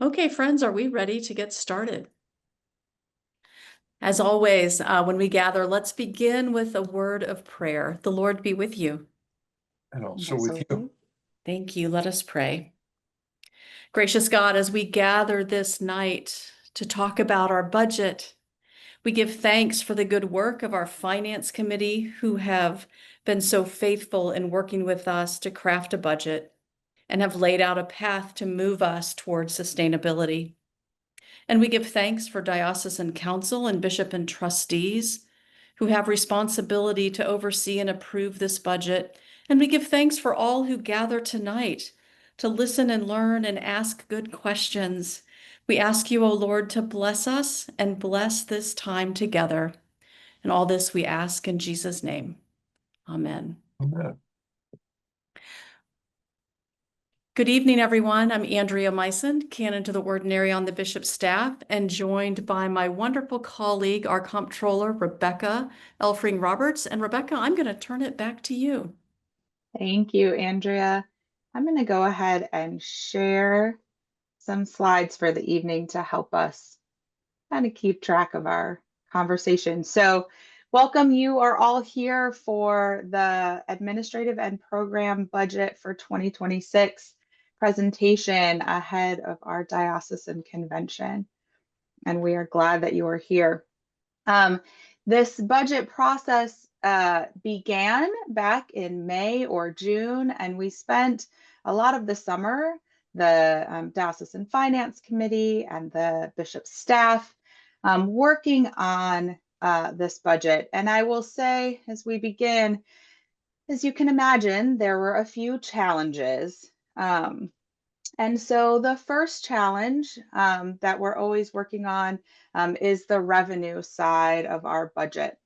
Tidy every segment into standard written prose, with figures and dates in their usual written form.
Okay, friends, are we ready to get started? As always, when we gather, let's begin with a word of prayer. The Lord be with you. And And also also with with you. you. Thank you. Let us pray. Gracious God, as we gather this night to talk about our budget, we give thanks for the good work of our finance committee who have been so faithful in working with us to craft a budget and have laid out a path to move us towards sustainability. And we give thanks for diocesan council and bishop and trustees who have responsibility to oversee and approve this budget. And we give thanks for all who gather tonight to listen and learn and ask good questions. We ask you, O Lord, to bless us and bless this time together. And all this we ask in Jesus' name. Amen. Amen. Good evening, everyone. I'm Andrea Meissen, canon to the ordinary on the bishop's staff, and joined by my wonderful colleague, our comptroller, Rebecca Elfring Roberts. And Rebecca, I'm going to turn it back to you. Thank you, Andrea. I'm going to go ahead and share some slides for the evening to help us kind of keep track of our conversation. So, welcome. You are all here for the administrative and program budget for 2026 presentation ahead of our diocesan convention. And we are glad that you are here. This budget process began back in May or June, and we spent a lot of the summer, the Diocesan Finance Committee and the bishop's staff, working on this budget. And I will say, as we begin, as you can imagine, there were a few challenges. And so the first challenge that we're always working on is the revenue side of our budget.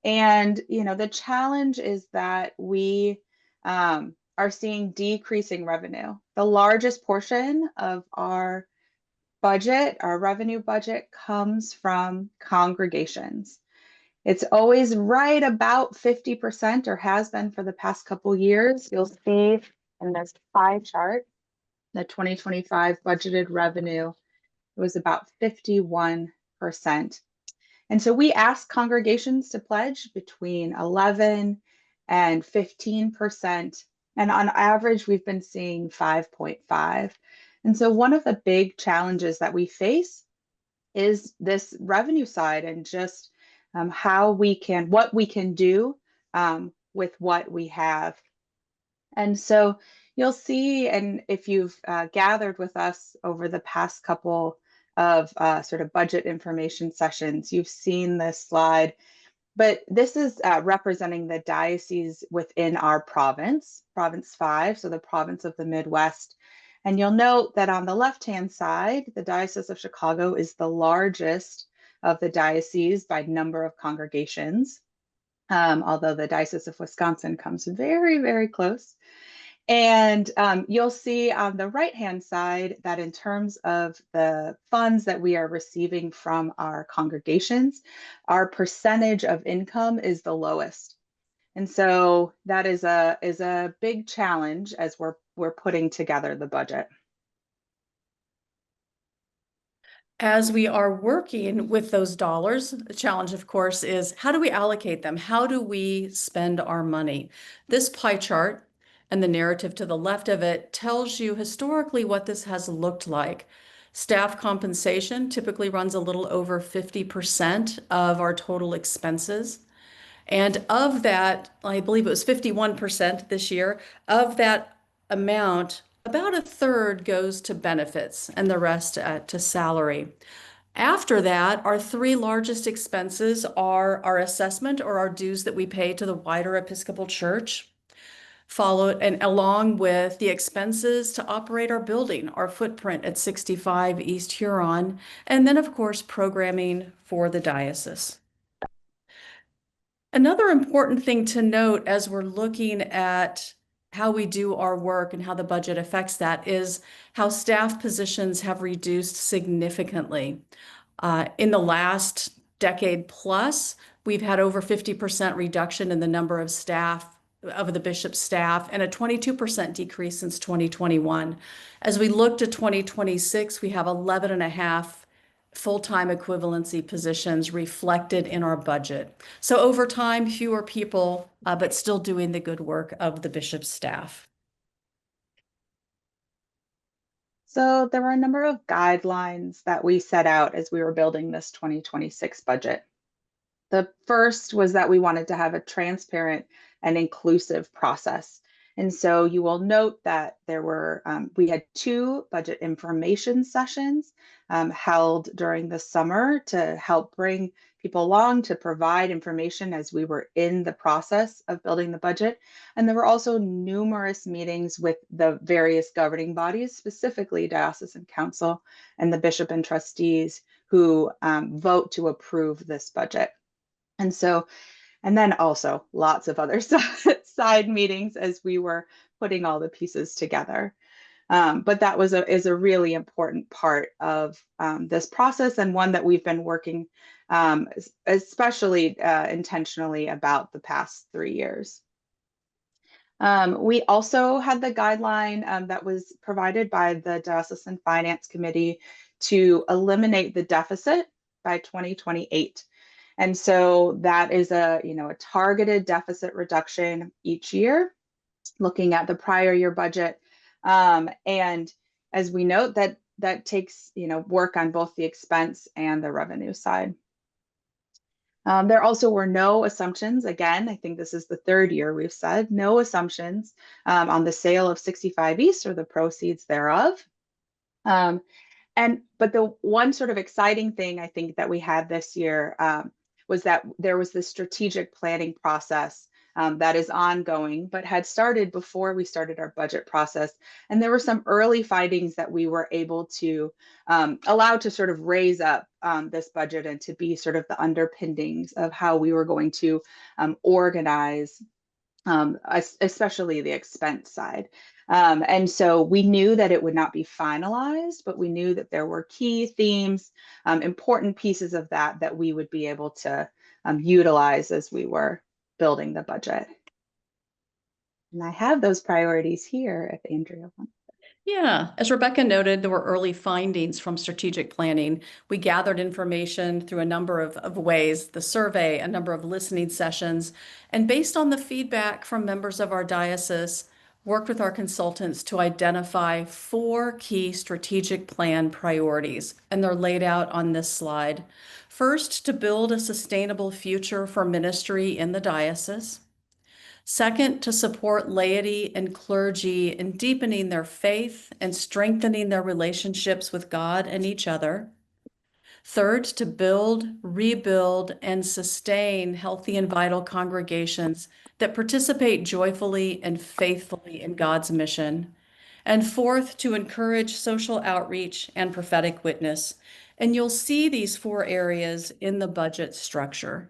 And, the challenge is that we are seeing decreasing revenue. The largest portion of our budget, our revenue budget, comes from congregations. It's always right about 50% or has been for the past couple years. You'll see in this pie chart the 2025 budgeted revenue was about 51%. And so we asked congregations to pledge between 11 and 15%. And on average, we've been seeing 5.5. And so one of the big challenges that we face is this revenue side and just what we can do with what we have. And so you'll see, and if you've gathered with us over the past couple of sort of budget information sessions, you've seen this slide, but this is representing the diocese within our province, Province 5, so the province of the Midwest. And you'll note that on the left-hand side, the Diocese of Chicago is the largest of the dioceses by number of congregations, although the Diocese of Wisconsin comes very, very close. And you'll see on the right-hand side that in terms of the funds that we are receiving from our congregations, our percentage of income is the lowest. And so that is a big challenge as we're putting together the budget. As we are working with those dollars, the challenge, of course, is how do we allocate them? How do we spend our money? This pie chart and the narrative to the left of it tells you historically what this has looked like. Staff compensation typically runs a little over 50% of our total expenses. And of that, I believe it was 51% this year, of that amount, about a third goes to benefits and the rest to salary. After that, our three largest expenses are our assessment or our dues that we pay to the wider Episcopal Church, followed and along with the expenses to operate our building, our footprint at 65 East Huron, and then of course programming for the diocese. Another important thing to note as we're looking at how we do our work and how the budget affects that is how staff positions have reduced significantly. In the last decade plus, we've had over 50% reduction in the number of staff of the bishop's staff and a 22% decrease since 2021. As we look to 2026, we have 11 and a half full-time equivalency positions reflected in our budget. So over time, fewer people, but still doing the good work of the bishop's staff. So there were a number of guidelines that we set out as we were building this 2026 budget. The first was that we wanted to have a transparent and inclusive process. And so you will note that we had two budget information sessions held during the summer to help bring people along to provide information as we were in the process of building the budget. And there were also numerous meetings with the various governing bodies, specifically Diocesan Council and the bishop and trustees who vote to approve this budget. And then also lots of other side meetings as we were putting all the pieces together. But that is a really important part of this process, and one that we've been working especially intentionally about the past 3 years. We also had the guideline that was provided by the Diocesan Finance Committee to eliminate the deficit by 2028. And so that is a targeted deficit reduction each year, looking at the prior year budget. And as we note, that takes work on both the expense and the revenue side. There also were no assumptions. Again, I think this is the third year we've said no assumptions on the sale of 65 East or the proceeds thereof. But the one sort of exciting thing I think that we had this year was that there was this strategic planning process that is ongoing, but had started before we started our budget process. And there were some early findings that we were able to allow to sort of raise up this budget and to be sort of the underpinnings of how we were going to organize especially the expense side. And so we knew that it would not be finalized, but we knew that there were key themes, important pieces of that we would be able to utilize as we were building the budget. And I have those priorities here if Andrea wants. Yeah, as Rebecca noted, there were early findings from strategic planning. We gathered information through a number of ways, the survey, a number of listening sessions, and based on the feedback from members of our diocese, worked with our consultants to identify 4 key strategic plan priorities, and they're laid out on this slide. First, to build a sustainable future for ministry in the diocese. Second, to support laity and clergy in deepening their faith and strengthening their relationships with God and each other. Third, to build, rebuild, and sustain healthy and vital congregations that participate joyfully and faithfully in God's mission. And fourth, to encourage social outreach and prophetic witness. And you'll see these 4 areas in the budget structure.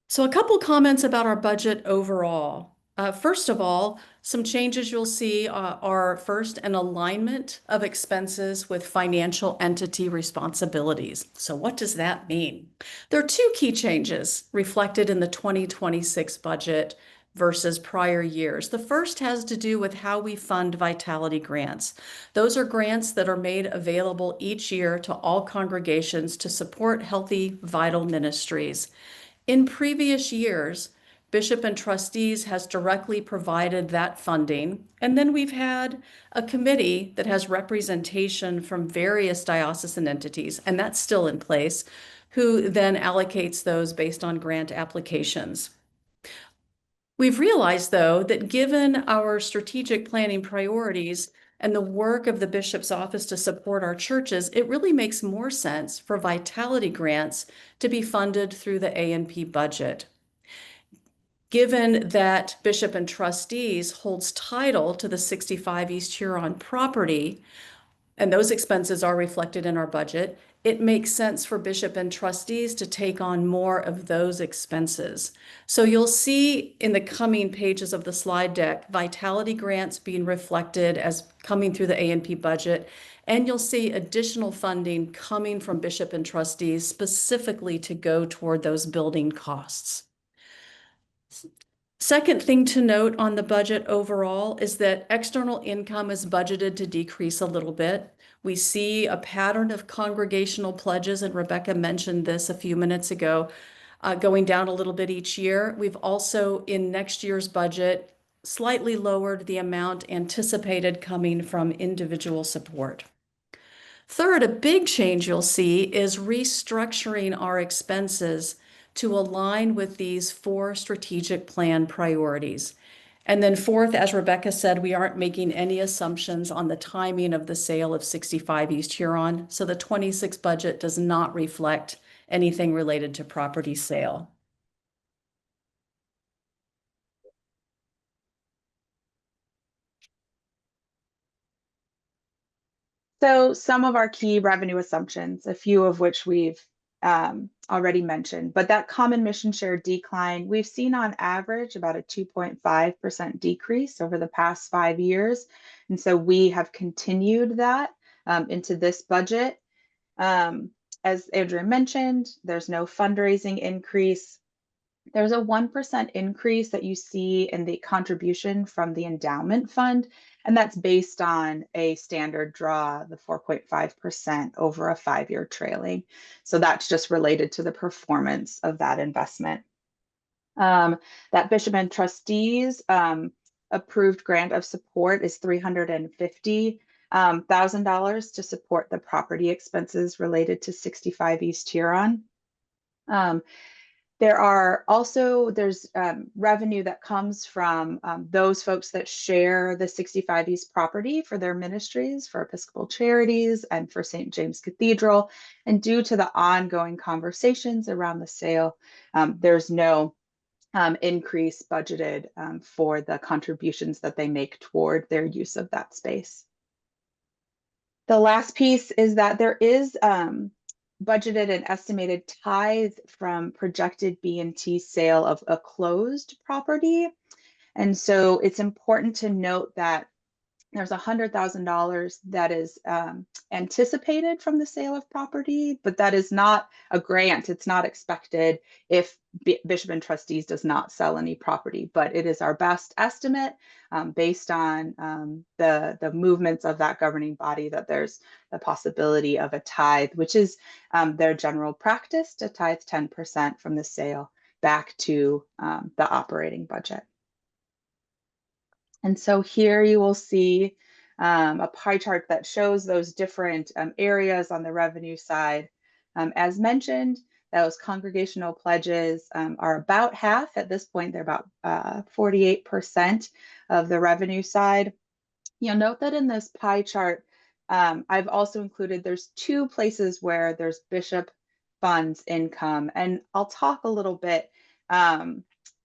So a couple comments about our budget overall. First of all, some changes you'll see are first an alignment of expenses with financial entity responsibilities. So what does that mean? There are 2 key changes reflected in the 2026 budget versus prior years. The first has to do with how we fund vitality grants. Those are grants that are made available each year to all congregations to support healthy, vital ministries. In previous years, Bishop and Trustees has directly provided that funding, and then we've had a committee that has representation from various diocesan entities, and that's still in place, who then allocates those based on grant applications. We've realized, though, that given our strategic planning priorities and the work of the bishop's office to support our churches, it really makes more sense for vitality grants to be funded through the A&P budget. Given that Bishop and Trustees holds title to the 65 East Huron property, and those expenses are reflected in our budget, it makes sense for Bishop and Trustees to take on more of those expenses. So you'll see in the coming pages of the slide deck, vitality grants being reflected as coming through the A&P budget, and you'll see additional funding coming from Bishop and Trustees specifically to go toward those building costs. Second thing to note on the budget overall is that external income is budgeted to decrease a little bit. We see a pattern of congregational pledges, and Rebecca mentioned this a few minutes ago, going down a little bit each year. We've also, in next year's budget, slightly lowered the amount anticipated coming from individual support. Third, a big change you'll see is restructuring our expenses to align with these four strategic plan priorities. And then fourth, as Rebecca said, we aren't making any assumptions on the timing of the sale of 65 East Huron. So the 26 budget does not reflect anything related to property sale. So some of our key revenue assumptions, a few of which we've already mentioned, but that common mission share decline, we've seen on average about a 2.5% decrease over the past 5 years. And so we have continued that into this budget. As Andrea mentioned, there's no fundraising increase. There's a 1% increase that you see in the contribution from the endowment fund, and that's based on a standard draw, the 4.5% over a 5-year trailing. So that's just related to the performance of that investment. That Bishop and Trustees approved grant of support is $350,000 to support the property expenses related to 65 East Huron. There's revenue that comes from those folks that share the 65 East property for their ministries, for Episcopal Charities and for St. James Cathedral. And due to the ongoing conversations around the sale, there's no increase budgeted for the contributions that they make toward their use of that space. The last piece is that there is budgeted and estimated tithe from projected B&T sale of a closed property. And so it's important to note that there's $100,000 that is anticipated from the sale of property, but that is not a grant. It's not expected if Bishop and Trustees does not sell any property, but it is our best estimate based on the movements of that governing body that there's the possibility of a tithe, which is their general practice to tithe 10% from the sale back to the operating budget. And so here you will see a pie chart that shows those different areas on the revenue side. As mentioned, those congregational pledges are about half at this point. They're about 48% of the revenue side. You'll note that in this pie chart, I've also included there's two places where there's bishop funds income. And I'll talk a little bit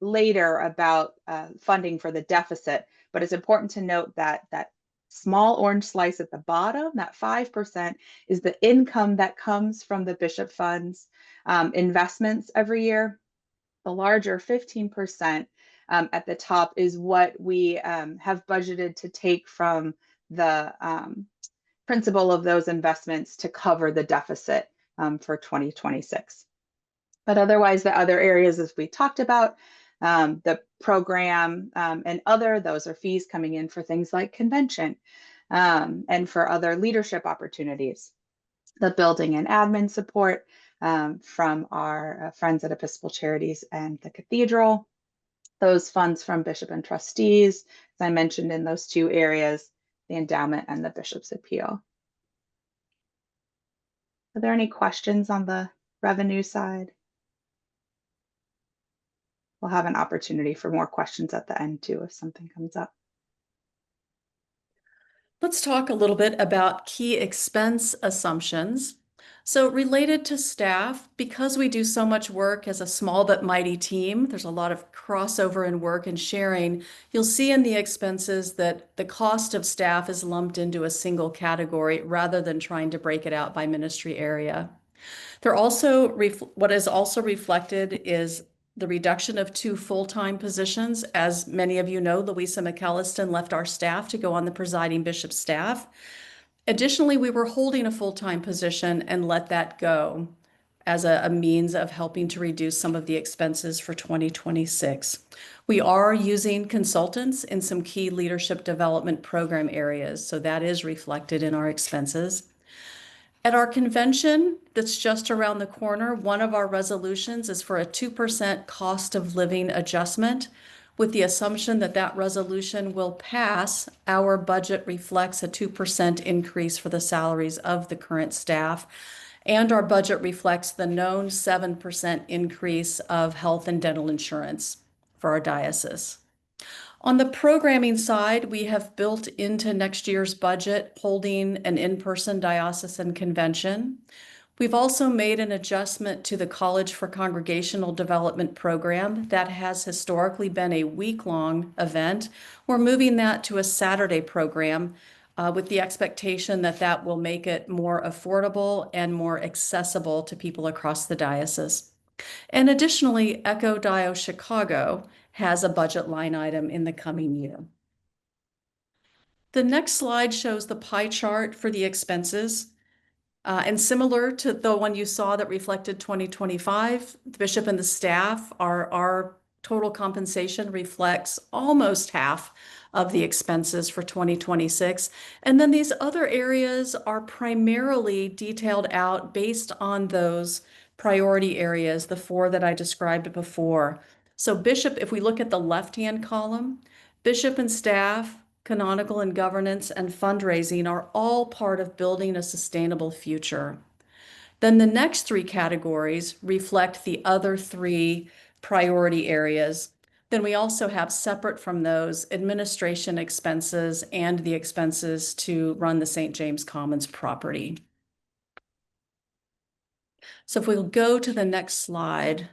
later about funding for the deficit. But it's important to note that that small orange slice at the bottom, that 5%, is the income that comes from the bishop funds investments every year. The larger 15% at the top is what we have budgeted to take from the principal of those investments to cover the deficit for 2026. But otherwise, the other areas, as we talked about, the program and those are fees coming in for things like convention and for other leadership opportunities. The building and admin support from our friends at Episcopal Charities and the Cathedral. Those funds from Bishop and Trustees, as I mentioned in those two areas, the endowment and the Bishop's Appeal. Are there any questions on the revenue side? We'll have an opportunity for more questions at the end too, if something comes up. Let's talk a little bit about key expense assumptions. So related to staff, because we do so much work as a small but mighty team, there's a lot of crossover in work and sharing. You'll see in the expenses that the cost of staff is lumped into a single category rather than trying to break it out by ministry area. What is also reflected is the reduction of 2 full-time positions. As many of you know, Louisa McAlliston left our staff to go on the presiding bishop's staff. Additionally, we were holding a full-time position and let that go as a means of helping to reduce some of the expenses for 2026. We are using consultants in some key leadership development program areas, so that is reflected in our expenses. At our convention that's just around the corner, one of our resolutions is for a 2% cost of living adjustment. With the assumption that that resolution will pass, our budget reflects a 2% increase for the salaries of the current staff, and our budget reflects the known 7% increase of health and dental insurance for our diocese. On the programming side, we have built into next year's budget holding an in-person diocesan convention. We've also made an adjustment to the College for Congregational Development program that has historically been a week-long event. We're moving that to a Saturday program with the expectation that that will make it more affordable and more accessible to people across the diocese. And additionally, Echo Dio Chicago has a budget line item in the coming year. The next slide shows the pie chart for the expenses. And similar to the one you saw that reflected 2025, the bishop and the staff, our total compensation reflects almost half of the expenses for 2026. And then these other areas are primarily detailed out based on those priority areas, the four that I described before. So bishop, if we look at the left-hand column, bishop and staff, canonical and governance, and fundraising are all part of building a sustainable future. Then the next three categories reflect the other three priority areas. Then we also have separate from those administration expenses and the expenses to run the St. James Commons property. So if we'll go to the next slide,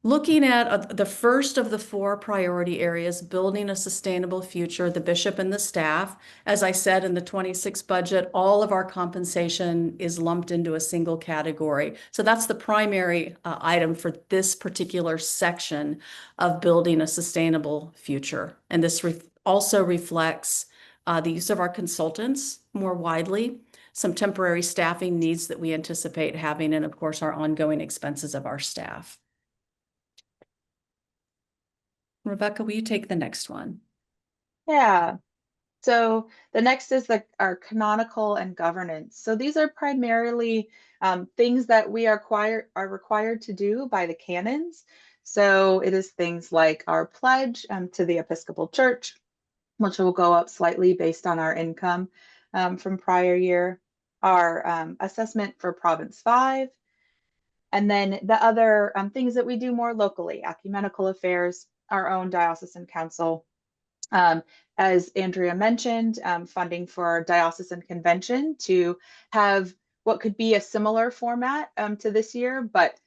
looking at the first of the four priority areas, building a sustainable future, the bishop and the staff. As I said, in the 26 budget, all of our compensation is lumped into a single category. So that's the primary item for this particular section of building a sustainable future. And this also reflects the use of our consultants more widely, some temporary staffing needs that we anticipate having, and of course, our ongoing expenses of our staff. Rebecca, will you take the next one? Yeah. So the next is our canonical and governance. So these are primarily things that we are required to do by the canons. So it is things like our pledge to the Episcopal Church, which will go up slightly based on our income from prior year, our assessment for Province 5, and then the other things that we do more locally, ecumenical affairs, our own diocesan council. As Andrea mentioned, funding for our diocesan convention to have what could be a similar format to this year, but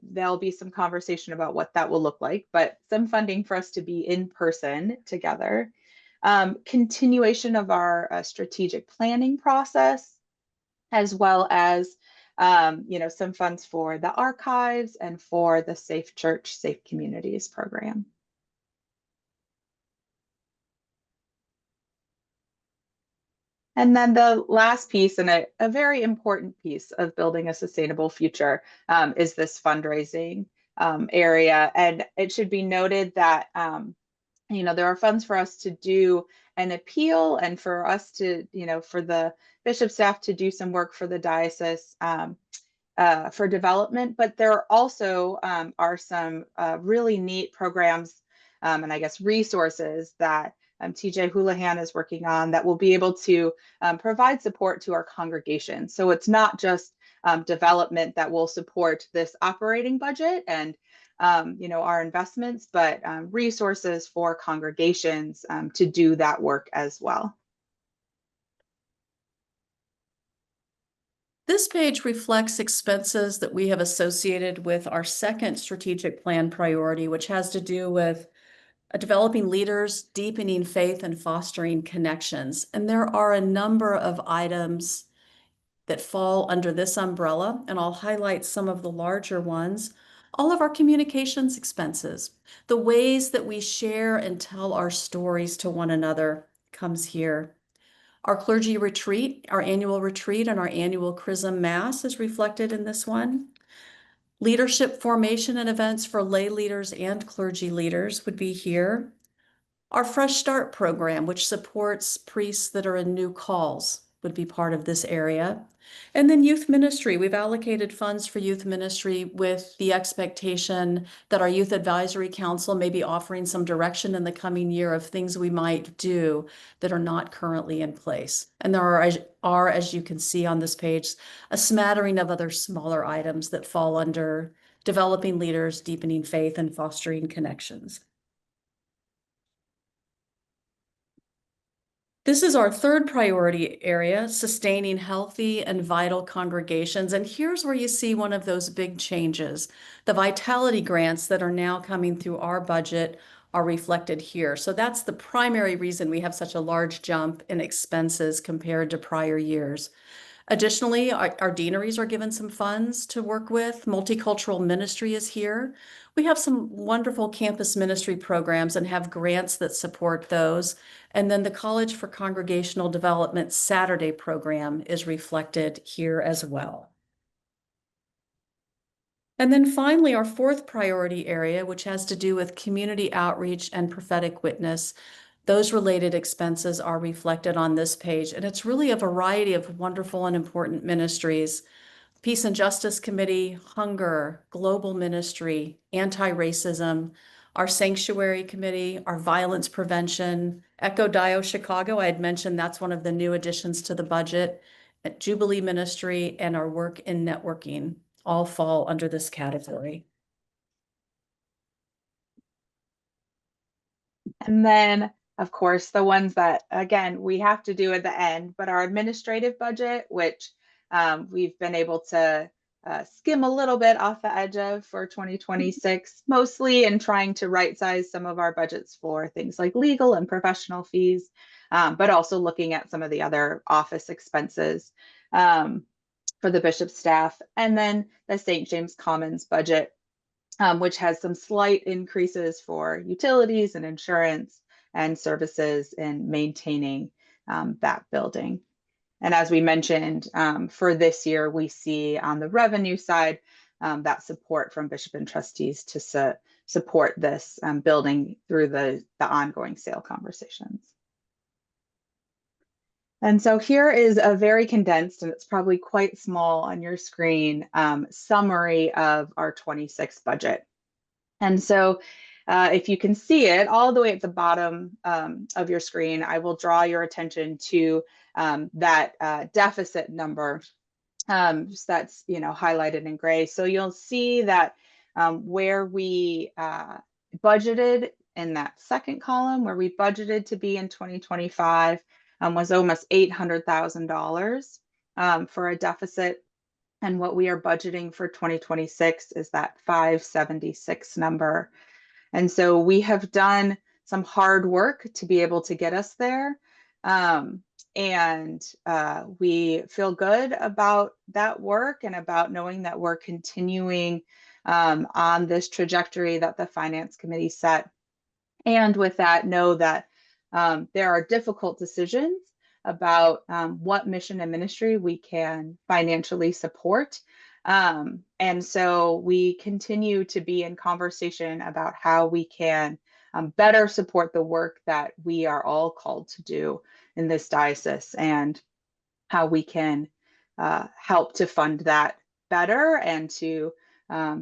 there'll be some conversation about what that will look like, but some funding for us to be in person together. Continuation of our strategic planning process, as well as some funds for the archives and for the Safe Church, Safe Communities program. And then the last piece, and a very important piece of building a sustainable future, is this fundraising area. And it should be noted that there are funds for us to do an appeal and for us to, for the bishop staff to do some work for the diocese for development. But there also are some really neat programs and I guess resources that TJ Houlihan is working on that will be able to provide support to our congregation. So it's not just development that will support this operating budget and our investments, but resources for congregations to do that work as well. This page reflects expenses that we have associated with our second strategic plan priority, which has to do with developing leaders, deepening faith, and fostering connections. And there are a number of items that fall under this umbrella, and I'll highlight some of the larger ones. All of our communications expenses, the ways that we share and tell our stories to one another comes here. Our clergy retreat, our annual retreat, and our annual Chrism Mass is reflected in this one. Leadership formation and events for lay leaders and clergy leaders would be here. Our Fresh Start program, which supports priests that are in new calls, would be part of this area. And then youth ministry. We've allocated funds for youth ministry with the expectation that our Youth Advisory Council may be offering some direction in the coming year of things we might do that are not currently in place. And there are, as you can see on this page, a smattering of other smaller items that fall under developing leaders, deepening faith, and fostering connections. This is our third priority area, sustaining healthy and vital congregations. And here's where you see one of those big changes. The vitality grants that are now coming through our budget are reflected here. So that's the primary reason we have such a large jump in expenses compared to prior years. Additionally, our deaneries are given some funds to work with. Multicultural ministry is here. We have some wonderful campus ministry programs and have grants that support those. And then the College for Congregational Development Saturday program is reflected here as well. And then finally, our fourth priority area, which has to do with community outreach and prophetic witness. Those related expenses are reflected on this page, and it's really a variety of wonderful and important ministries. Peace and Justice Committee, Hunger, Global Ministry, Anti-Racism, our Sanctuary Committee, our Violence Prevention, Echo Dio Chicago, I had mentioned that's one of the new additions to the budget, Jubilee Ministry, and our work in networking all fall under this category. And then, of course, the ones that, again, we have to do at the end, but our administrative budget, which we've been able to skim a little bit off the edge of for 2026, mostly in trying to right size some of our budgets for things like legal and professional fees, but also looking at some of the other office expenses for the bishop's staff. And then the St. James Commons budget, which has some slight increases for utilities and insurance and services in maintaining that building. And as we mentioned, for this year, we see on the revenue side that support from bishop and trustees to support this building through the ongoing sale conversations. And so here is a very condensed, and it's probably quite small on your screen, summary of our 26 budget. And so if you can see it all the way at the bottom of your screen, I will draw your attention to that deficit number that's highlighted in gray. So you'll see that where we budgeted in that second column, where we budgeted to be in 2025 was almost $800,000 for a deficit. And what we are budgeting for 2026 is that 576 number. And so we have done some hard work to be able to get us there. And we feel good about that work and about knowing that we're continuing on this trajectory that the Finance Committee set. And with that, know that there are difficult decisions about what mission and ministry we can financially support. And so we continue to be in conversation about how we can better support the work that we are all called to do in this diocese, and how we can help to fund that better and to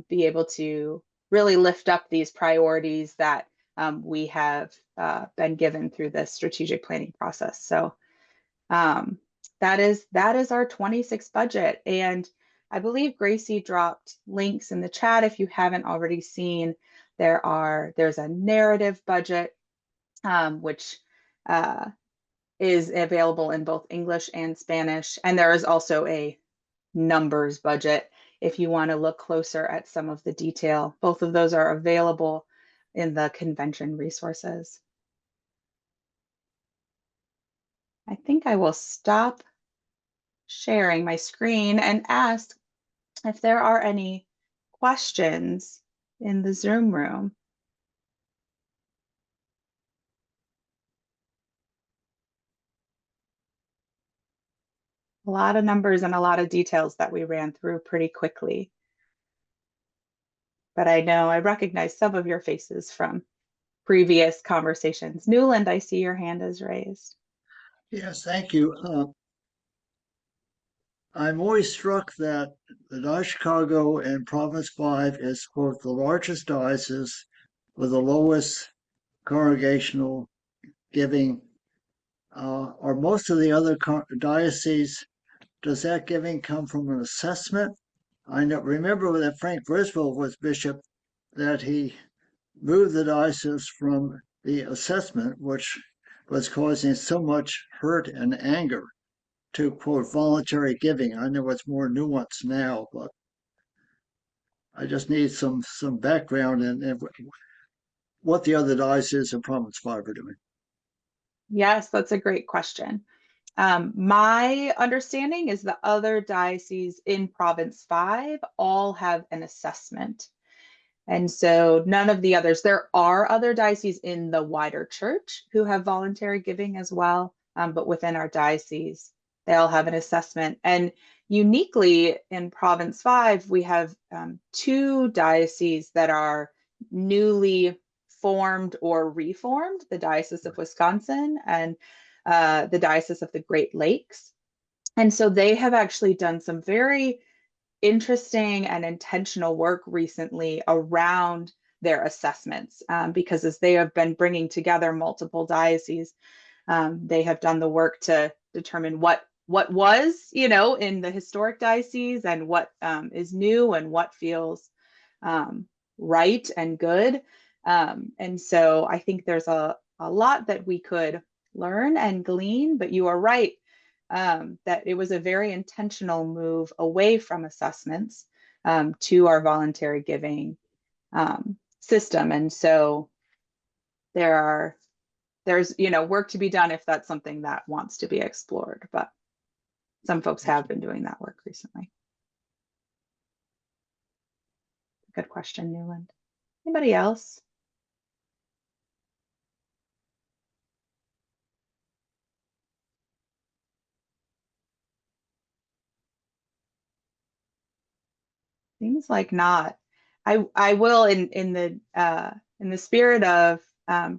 be able to really lift up these priorities that we have been given through this strategic planning process. So that is our 26 budget. And I believe Gracie dropped links in the chat if you haven't already seen. There's a narrative budget, which is available in both English and Spanish. And there is also a numbers budget if you want to look closer at some of the detail. Both of those are available in the convention resources. I think I will stop sharing my screen and ask if there are any questions in the Zoom room. A lot of numbers and a lot of details that we ran through pretty quickly. But I know I recognize some of your faces from previous conversations. Newland, I see your hand is raised. Yes, thank you. I'm always struck that the Diocese of Chicago and Province 5 is, quote, the largest diocese with the lowest congregational giving. Are most of the other dioceses, does that giving come from an assessment? I remember that Frank Griswold was bishop, that he moved the diocese from the assessment, which was causing so much hurt and anger, to quote voluntary giving. I know it's more nuanced now, but I just need some background and what the other dioceses in Province 5 are doing. Yes, that's a great question. My understanding is the other dioceses in Province 5 all have an assessment. And so none of the others, there are other dioceses in the wider church who have voluntary giving as well, but within our diocese, they all have an assessment. And uniquely in Province 5, we have two dioceses that are newly formed or reformed, the Diocese of Wisconsin and the Diocese of the Great Lakes. And so they have actually done some very interesting and intentional work recently around their assessments because as they have been bringing together multiple dioceses, they have done the work to determine what was, in the historic diocese and what is new and what feels right and good. And so I think there's a lot that we could learn and glean, but you are right that it was a very intentional move away from assessments to our voluntary giving system. And so there's work to be done if that's something that wants to be explored, but some folks have been doing that work recently. Good question, Newland. Anybody else? Seems like not. I will in the spirit of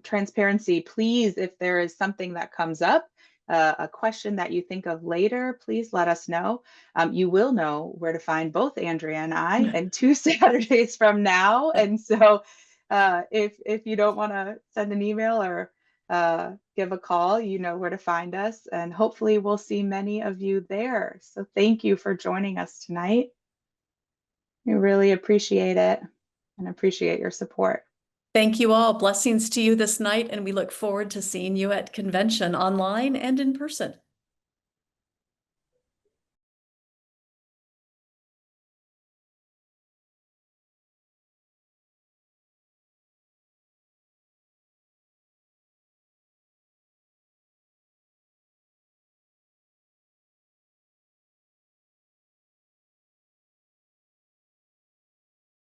transparency, please, if there is something that comes up, a question that you think of later, please let us know. You will know where to find both Andrea and I and 2 Saturdays from now. And so if you don't want to send an email or give a call, you know where to find us. And hopefully we'll see many of you there. So thank you for joining us tonight. We really appreciate it and appreciate your support. Thank you all. Blessings to you this night, and we look forward to seeing you at convention online and in person.